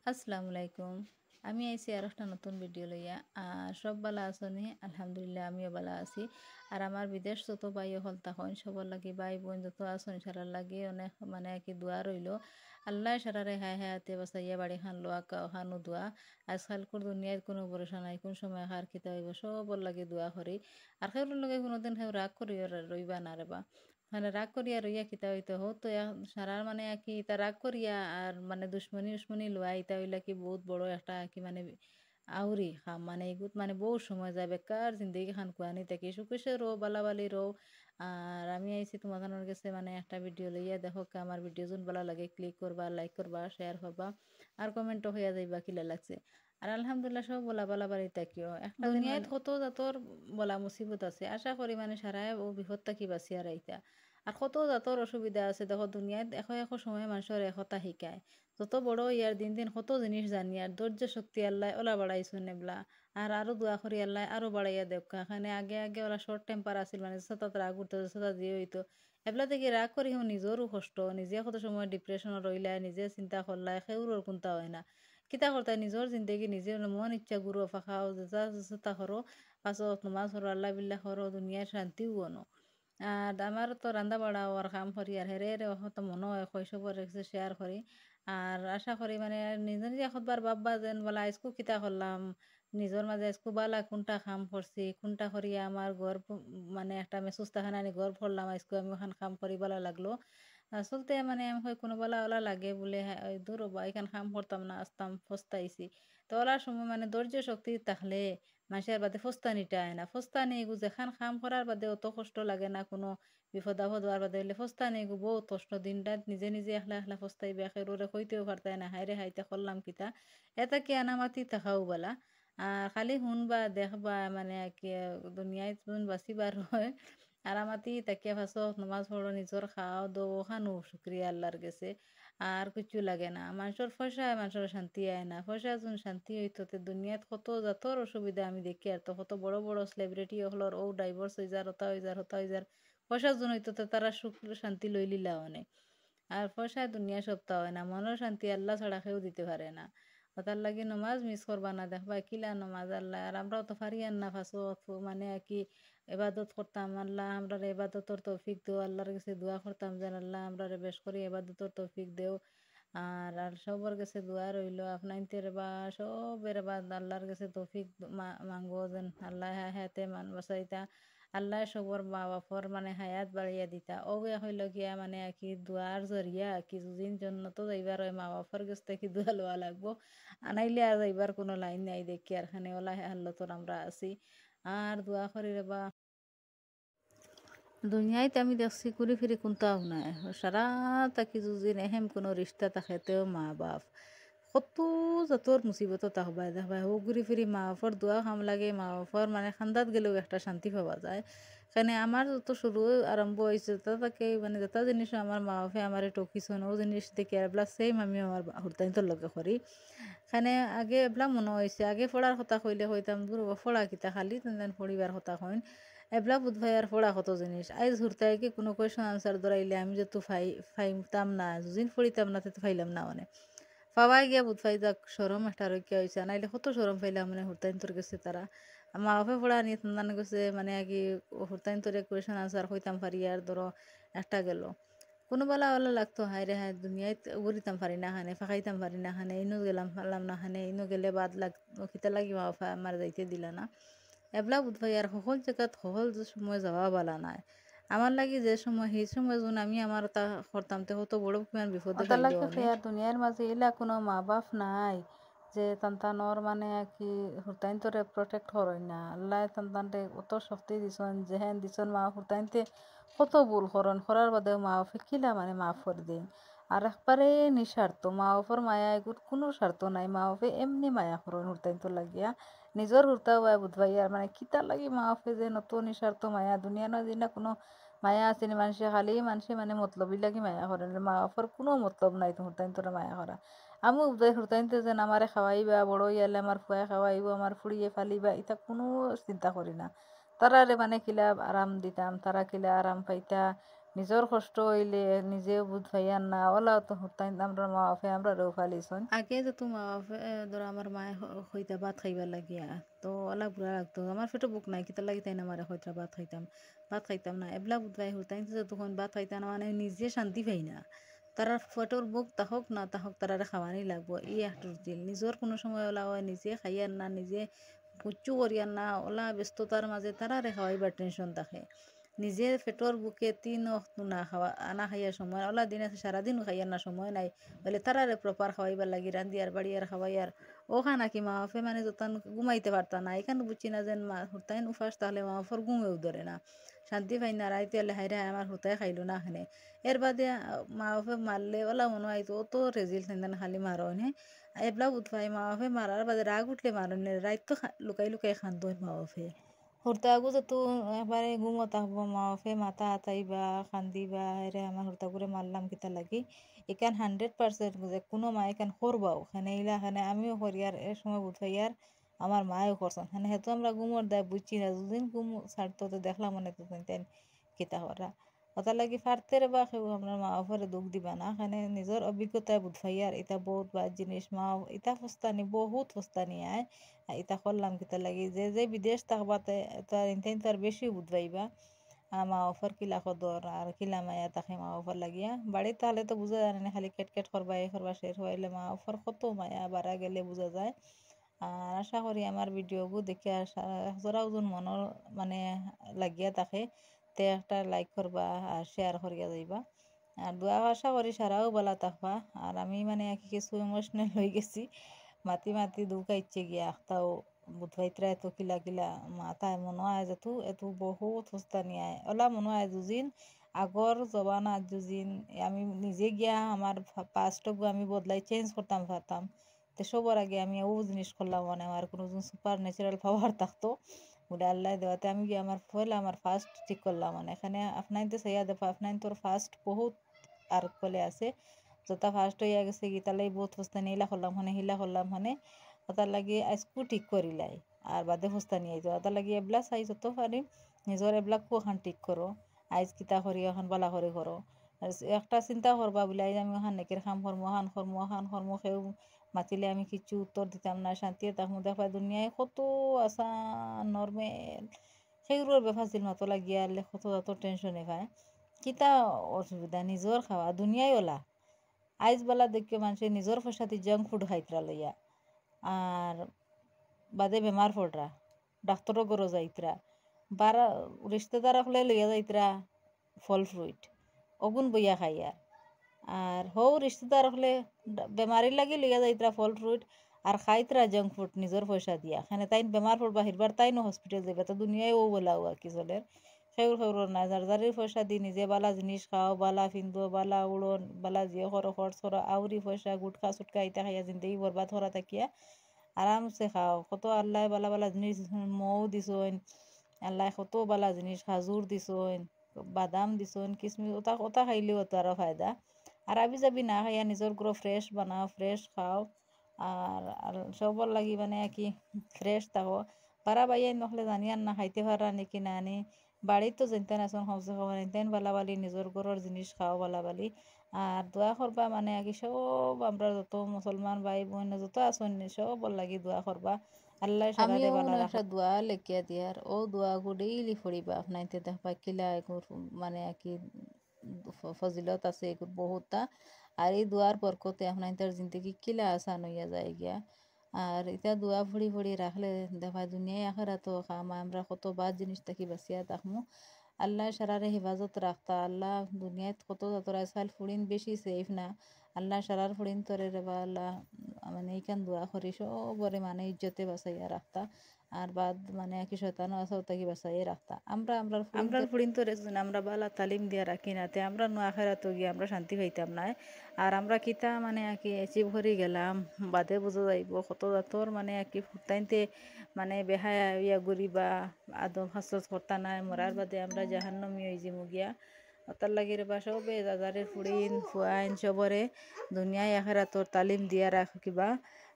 আসসালামু আলাইকুম। আমি আইছি আর একটা নতুন ভিডিও লইয়া। সব বালা আছনি? আলহামদুলিল্লাহ আমিও বালা আছি। আর আমার বিদেশ যত ভাই হল তখন সবার লাগি ভাই বোন যত আছনি সারার লাগি অনেক মানে কি দোয়া রইল। আল্লাহ সারারে হায় হায়াতে বাসাইয়া বাড়ি খান লোয়া খানু দোয়া। আজকালকার দুনিয়ায় কোনো ভরসা নাই, কোন সময় হার খিতা হইব সবর লাগে দোয়া করি। আর সেগুলোর লগে কোনোদিন সেও রাগ করি রইবা না রেবা। মানে রাগ করিয়া রইয়া কিতা হইতো হতো সারার মানে কি তা রাগ করিয়া আর মানে দুশ্মনী উশ্মনী লোয়া ইতা হইলা কি বহুত বড় একটা কি মানে আউরি খাম মানে এগুত মানে বহু সময় যায় বেকার জিন্দগি খান কুয়ানি থেকে সুখে রো বালাবালি রো। আর আমি আইছি তোমাদের কাছে মানে একটা ভিডিও লইয়া দেখো আমার ভিডিও যোন ভালো লাগে ক্লিক করবা, লাইক করবা, শেয়ার করবা আর কমেন্টও হইয়া যাইবা কিলা লাগছে। আর আলহামদুলিল্লাহ সব বলা বলা বাড়ি তাকিও একটা দুনিয়ায় কত জাতর বলা মুসিবত আছে, আশা করি মানে সারায় ও বিপদ থাকি বাঁচিয়া রাইতা। আর কত জাতর অসুবিধা আছে দেখো দুনিয়ায় এখো এখো সময় মানুষের একতা শিকায়। যত বড় ইয়ার দিন দিন কত জিনিস জানি আর ধৈর্য শক্তি আল্লাহ ওলা বাড়াইছো নেবলা। আর আরো দোয়া করি আল্লাহ আরো বাড়াইয়া দেখ এখানে আগে আগে ওরা শর্ট টেম্পার আছিল মানে সতত রাগ উঠতো সতত দিয়ে হইতো। এবলা থেকে রাগ করি হোক নিজেরও কষ্ট, নিজে কত সময় ডিপ্রেশন রইলা, নিজে চিন্তা করলা সেউরোর কোনটা হয় না। কিতা করতা নিজের জিন্দগি নিজে মন ইচ্ছা গুরু ফাঁকাও যেটা চেষ্টা করো, পাছত নমাজ করো, আল্লাহ বিল্লাহ করো, দুনিয়ার শান্তিও বনো। আর আমার তো রান্না বাড়া আর কাম করি আর হেরে হেরে অত মনে হয় শৈশবের শেয়ার করি। আর আশা করি মানে নিজে নিজে এখনবার ভাববা যেন বলা আজকু কিতা করলাম, নিজের মাঝে আজকু বালা কোনটা কাম করছি, কোনটা করিয়া আমার গর্ব মানে একটা মেসুজ তাহান আনি গর্ব করলাম আজকু আমি ওখান কাম করি বলা লাগলো। আসলতে মানে আমি হয় কোনো বেলা ওলা লাগে বলে দূর বা এখান কাম করতাম না আসতাম ফস্তাইছি। তো ওলার সময় মানে ধৈর্য শক্তি থাকলে মানুষের বাদে ফস্তানিটা আয় না, ফস্তানি এগু যেখান কাম করার বাদে অত কষ্ট লাগে না কোনো বিপদ আপদ হওয়ার বাদে হলে ফস্তানি এগু বহুত কষ্ট দিন রাত নিজে নিজে একলা একলা ফস্তাইবে একেবারে কইতেও পারতাই না হাইরে হাইতে করলাম কিতা। এটা কি আনামাতি থাকাও বলা। আর খালি শুনবা দেখবা মানে কি দুনিয়ায় বাঁচিবার হয়। আর আমাতি তাকিয়া ফাঁসত নমাজ পড়ো নিজের খাওয়া দাওয়া খানো শুক্রিয়া আল্লাহর গেছে। আর কিছু লাগে না, মানুষের পয়সায় মানুষের শান্তি আয় না, পয়সা যখন শান্তি হইতো তে দুনিয়াত কত জাতর অসুবিধা আমি দেখি আর তো কত বড় বড় সেলিব্রিটি হলর ও ডাইভোর্স হয়ে যার হতা হয়ে যার হতা হয়ে যার পয়সা যখন হইতো তে তারা সুখ শান্তি লই লিলা অনেক। আর পয়সায় দুনিয়া সপ্তাহ হয় না, মনের শান্তি আল্লাহ ছাড়া কেউ দিতে পারে না। ওটার লাগি নমাজ মিস করবা না, দেখবা কিলা নমাজ আল্লাহ আর আমরাও তো পারি আর না ফাঁসো মানে কি এবাদত করতাম আল্লাহ আমরা এবাদতর তৌফিক দেও, আল্লাহর কাছে দোয়া করতাম যেন আল্লাহ আমরা বেশ করে এবাদতর তৌফিক দেও। আর সবার কাছে দোয়া রইল আপনাইতের বা সবের বা আল্লাহর কাছে তৌফিক মাঙ্গো যেন আল্লাহ হায়াতে মান বাসাইতা, আল্লাহ সবর মা বাপর মানে হায়াত বাড়িয়া দিতা ওগে হইল গিয়া মানে কি দুয়ার জরিয়া কি যদিন জন্য তো যাইবার হয় মা বাপর কাছ থেকে দোয়া লওয়া লাগবো। আনাইলে আর যাইবার কোনো লাইন নাই দেখি আর খানে ওলা হাল্লতর আমরা আছি। আর দোয়া করি রে বা দুনিয়াতে আমি দেখছি ঘুরি ফিরি কোনটাও নাই, সারা তাকি যদি এহেম কোনো রিস্তা থাকেতেও মা বাপ কত যতর মুসিবত তাহবাই দেখবাই ও ঘুরি ফিরি মা বাপর দোয়া খাম লাগে, মা বাপর মানে খান্দাত গেলেও একটা শান্তি পাওয়া যায়। এখানে আমার যত শুরু আরম্ভ হয়েছে তাকে মানে যত জিনিস আমার মা বাপে আমার টকিছন ও জিনিস দেখে এগুলা সেম আমি আমার হুরতাইন্তর লগে করি। এখানে আগে এবলা মনে হয়েছে আগে পড়ার কথা কইলে কইতাম দূর পড়া কিতা খালি তেন পড়িবার কথা কইন। এবলা বুধভাই আর পড়া কত জিনিস আইজ ঘুরতাই কি কোনো কোয়েশন আনসার ধরাইলে আমি যেহেতু ফাইতাম না যদিন পড়িতাম না তো ফাইলাম না মানে পাওয়াই গিয়া বুধভাই যাক সরম একটা রক্ষা হয়েছে নাইলে কত সরম পাইলাম মানে হুরতাইন তোর গেছে তারা মা বাপে পড়া নিয়ে তান গেছে মানে আগে হুরতাইন তোর কোয়েশন আনসার হইতাম পারি আর ধরো একটা গেল কোনো বেলা ওলা লাগতো হায় রে হায় দুনিয়ায় উড়িতাম পারি না হানে ফাঁকাইতাম পারি না হানে ইনো গেলাম পারলাম না হানে ইনো গেলে বাদ লাগ খিতা লাগি মা বাপা আমার যাইতে দিলা না। এবলা বুধভাই আর সকল জায়গাত সকল যে সময় যাওয়া বালা নাই। আমার লাগি যে সময় সেই সময় যখন আমি আমার তা করতাম তো কত বড় কিমান বিপদে তার লাগে আর দুনিয়ার মাঝে এলা কোনো মা বাপ নাই যে তান্তানোর মানে কি হুরতাইন তোরে প্রোটেক্ট করই না, আল্লাহ তান্তানতে অত শক্তি দিছন যেহেন দিছন মা হুরতাইনতে কত ভুল করন করার বাদেও মা বাপে কিলা মানে মাফ করে দিন। আর একবারে নিঃস্বার্থ মা বাপর মায়া এগুর কোনো স্বার্থ নাই, মা বাপে এমনি মায়া করন হুরতাইন তো লাগিয়া নিজের হুরতা হয় বুধবাই আর মানে কিতা লাগি মা বাপে যে নতুন নিঃস্বার্থ মায়া দুনিয়া নয় দিনা কোনো মায়া আসেনি মানুষে খালি মানুষে মানে মতলবই লাগি মায়া করেন মা বাপর কোনো মতলব নাই তো হুরতাইন তোরা মায়া করা। আমি উদয় হুরতাইনতে যেন আমারে খাওয়াইবা বড় ইয়ালে আমার ফুয়াই খাওয়াইব আমার ফুড়িয়ে ফালিবা এটা কোনো চিন্তা করি না। তারারে মানে কিলা আরাম দিতাম তারা কিলা আরাম পাইতা নিজের কষ্ট হইলে নিজে বুঝ পাইয়ার না ওলাও তো তাই আমরা মা বাপে আমরা রৌ ফালিছন। আগে যে তোমার ধরো আমার মায়ে হইতা ভাত খাইবার লাগিয়া তো অলা বুড়া লাগতো আমার পেটে বুক নাই কিতা লাগি তাই না মারে হইতা ভাত খাইতাম না এবলা বুধবাই হইতাই যে তখন ভাত খাইতাম না মানে নিজে শান্তি পাই না তারার পেটের বুক তাহক না তাহক তারারে খাওয়ানি লাগবো এই একটা দিল নিজের কোনো সময় ওলা হয় নিজে খাইয়ার না নিজে পুচ্ছু করিয়ার না ওলা ব্যস্ততার মাঝে তারারে খাওয়াইবার টেনশন থাকে নিজে পেটর বুকে 3 ওয়াক্ত না খাওয়া আনা খাইয়ার সময় ওলা দিন আছে সারাদিন খাইয়ার না সময় নাই বলে তারারে প্রপার খাওয়াইবার লাগি রান্ধি আর বাড়ি আর খাওয়াই আর ও খানা কি মা বাপে মানে যতন ঘুমাইতে পারতা না এখানে বুঝছি না যেন মা হুতাইন উপাস তাহলে মা বাপর ঘুমেও ধরে না শান্তি পাই না রাইতে হলে হাইরে আমার হুতাই খাইলো না খানে এর বাদে মা বাপে মারলে ওলা মনে হয় তো অত রেজিল থাইন খালি মারন হে এবলা উৎপাই মা বাপে মারার বাদে রাগ উঠলে মারন রাইত তো লুকাই লুকাই খান্দোই মা বাপে হুর্তাগু যতো এবারে ঘুমো থাকবো মা বাপে মাথা আতাইবা কান্দিবা রে আমার হুর্তাগুরে মারলাম কিতা লাগি এখান 100% যে কোনো মা এখান করবাও খানে ইলা খানে আমিও করি আর এ সময় বুঝাই আর আমার মায়ও করছেন খানে হেতু আমরা ঘুমোর দেয় বুঝছি না দুদিন ঘুম ছাড়তো তো দেখলাম মনে তো তাই কিতা করা ওটা লাগি ফারতে রে বা কেউ আপনার মা বাপরে দুঃখ দিবা না খানে নিজের অভিজ্ঞতায় বুঝাই আর এটা বহুত বাদ জিনিস মা ইটা ফস্তানি বহুত ফস্তানি আয় ইতা করলাম কিতা লাগি যে যে বিদেশ থাকবাতে তার ইনতেন তার বেশি বুঝবাইবা মা বাপর কিলা কদর আর কিলা মায়া তাকে মা বাপর লাগিয়া বাড়িতে তাহলে তো বুঝা যায় না খালি কেট কেট করবা এ করবা শেষ হইলে মা বাপর কত মায়া বাড়া গেলে বুঝা যায় আর আশা করি আমার ভিডিওগু দেখে যারা ওজন মনের মানে লাগিয়া থাকে তে একটা লাইক করবা আর শেয়ার করিয়া যাইবা আর দোয়া আশা করি সারাও বলা থাকবা আর আমি মানে কিছু ইমোশনাল হয়ে গেছি মাতি মাতি দুঃখ ইচ্ছে গিয়া তাও বুধবাইতরা এত কিলা কিলা মাথায় মনে হয় যে এত বহুত হস্তা নিয়ে ওলা মনে হয় দুজিন আগর জবানা দুজিন আমি নিজে গিয়া আমার পাস্টক আমি বদলাই চেঞ্জ করতাম পারতাম তো সবার আগে আমি ও জিনিস করলাম মানে আমার কোনো সুপার ন্যাচারাল পাওয়ার থাকতো ওটা আল্লাহ দেওয়াতে আমি গিয়ে আমার পয়লা আমার ফার্স্ট ঠিক করলাম মানে এখানে আপনার তো সেইয়া দেখো আপনার তোর ফার্স্ট বহুত আর কলে আছে যতা ফার্স্ট হইয়া গেছে গীতালাই বহুত ফস্তানি হিলা করলাম হনে হিলা করলাম হনে ওটার লাগি আজকু ঠিক করিলাই আর বাদে ফস্তানি আইতো ওটার লাগি এবলা চাই যত পারি নিজের এবলা কুখান ঠিক করো আইজ কিতা করি এখন বালা করে করো আর একটা চিন্তা করবা বলে আইজ আমি ওখান নেকের খাম কর্ম ওখান কর্ম সেও মাতিলে আমি কিছু উত্তর দিতাম না শান্তি তাহমু দেখবা দুনিয়ায় কত আসান নর্মেল সেইগুলোর বেফাজিল মতো লাগিয়া কত যত টেনশনে পায় কিতা অসুবিধা নিজর খাওয়া দুনিয়ায় ওলা আইজ বেলা দেখিও মানুষের নিজের পয়সাতে জাঙ্ক ফুড খাইতরা লইয়া আর বাদে বেমার পড়রা ডাক্তরও গরো যাইতরা বারা রিশ্তেদার হলে লইয়া যাইতরা ফল ফ্রুইট অগুন বইয়া খাইয়া আর হৌ রিশ্তেদার হলে বেমারি লাগি লইয়া যাইতরা ফল ফ্রুইট আর খাইতরা জাঙ্ক ফুড নিজের পয়সা দিয়া খানে তাইন বেমার পড়বা হিরবার তাইনও হসপিটাল যাইবা তো দুনিয়ায় ও বলা আর কি চলে সেগুলো খবর না যার যারের পয়সা দি নিজে বালা জিনিস খাও বালা ফিন্দো বালা উড়ন বালা জিয়ে করো খরচ করো আউরি পয়সা গুটখা সুটকা ইটা খাইয়া জিন্দগি বরবাদ করা থাকিয়া আরামসে খাও কত আল্লাহ বালা বালা জিনিস মৌ দিছইন আল্লাহ কত বালা জিনিস খাজুর দিছইন বাদাম দিছইন কিসমিস ওটা ওটা খাইলেও তো আরো ফায়দা আর আবি যাবি না খাইয়া নিজের গুলো ফ্রেশ বানাও ফ্রেশ খাও আর সবর লাগি মানে কি ফ্রেশ থাকো পারা বাইয়াই নহলে জানি আর না খাইতে পারা নাকি না আনি বাড়ির তো যেতেন আসন সবজি খাবার নিতেন বালাবালি নিজের ঘরের জিনিস খাও বালাবালি আর দোয়া করবা মানে কি সব আমরা যত মুসলমান ভাই বোন যত আসন সব লাগি দোয়া করবা আল্লাহ সারারে আমিও বালা রাখো একটা দোয়া লেখিয়া দিয়ার ও দোয়া গু ডেইলি পড়িবা আপনাইতে দেখবা কিলা এগুর মানে কি ফজিলত আছে এগুর বহুতটা আর এই দোয়ার বরকতে আপনাইতার জিন্দগি কিলা আসান হইয়া যায় গিয়া আর এটা দোয়া ফুড়ি ফুড়ি রাখলে দেখা দুনিয়ায় আখেরা তো কাম আমরা কত বাদ জিনিস থাকি বাঁচিয়া থাকমু আল্লাহ সারারে হেফাজত রাখতা আল্লাহ দুনিয়াত কত যতরা চাল ফুড়িন বেশি সেফ না আল্লাহ সারার ফুড়িন তরে রে বা আল্লাহ মানে এইখান দোয়া করি সবরে মানে ইজ্জতে বাঁচাইয়া রাখতা আর বাদ মানে কি শয়তানও আছে ওটাকে বাঁচাইয়া রাখতা আমরার ফুড়িন তো রেখছেন আমরা বালা তালিম দিয়া রাখি না তে আমরা নো আখেরাত গিয়ে আমরা শান্তি পাইতাম না আর আমরা কিতা মানে কি অ্যাচিভ করে গেলাম বাদে বোঝা যাইব কত জাতর মানে কি ফুটাইতে মানে বেহায়া ইয়া গরিবা আদম হাসত করতা নাই মরার বাদে আমরা জাহান্নমি হয়ে যাবো গিয়া ওতার লাগি রে বা সবে দাদারের ফুড়িন ফুয়াইন সবরে দুনিয়ায় আখেরাতর তালিম দিয়া রাখিবা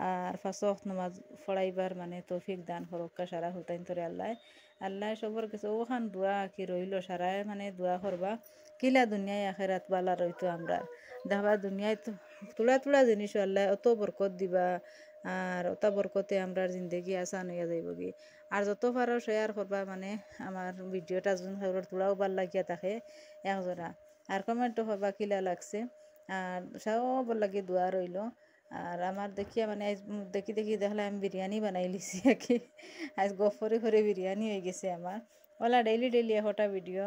আর ফাঁসক নমাজ পড়াইবার মানে তৌফিক দান হরক্কা সারা হুতাইন তোরে আল্লাহ আল্লাহ সবর কাছে ওখান দোয়া কি রইল সারায় মানে দোয়া করবা কিলা দুনিয়ায় আখেরাত বালা রইতো আমরা দেখবা দুনিয়ায় তো তুলা তুলা জিনিস আল্লাহ অত বরকত দিবা আর ওটা বরকতে আমরার জিন্দগি আসান হইয়া যাইব কি আর যত পারো শেয়ার করবা মানে আমার ভিডিওটা যোন তোলাও ভাল লাগিয়া থাকে একজোড়া আর কমেন্টও করবা কিলা লাগছে আর সব লাগি দোয়া রইল আর আমার দেখিয়া মানে আজ দেখি দেখি দেখলে আমি বিরিয়ানি বানাই লিছি আর কি আজ গফরে করে বিরিয়ানি হয়ে গেছে আমার ওলা ডেইলি ডেইলি এশটা ভিডিও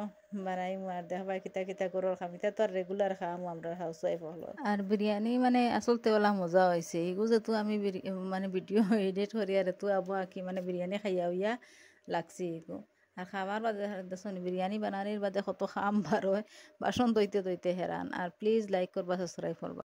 বানাইমু আর দেখবা কিতা কিতা গরুর খাম এটা তো আর রেগুলার খামু আমরা হাউস ওয়াইফ হলো আর বিরিয়ানি মানে আসলতে ওলা মজা হয়েছে এগু যেহেতু আমি মানে ভিডিও এডিট করি আর তো আবু আঁকি মানে বিরিয়ানি খাইয়া হইয়া লাগছে এগু আর খাবার বাদে দেখুন বিরিয়ানি বানানির বাদে কত খাম বার হয় বাসন ধুইতে ধুইতে হেরান আর প্লিজ লাইক করবা সাবস্ক্রাইব করবা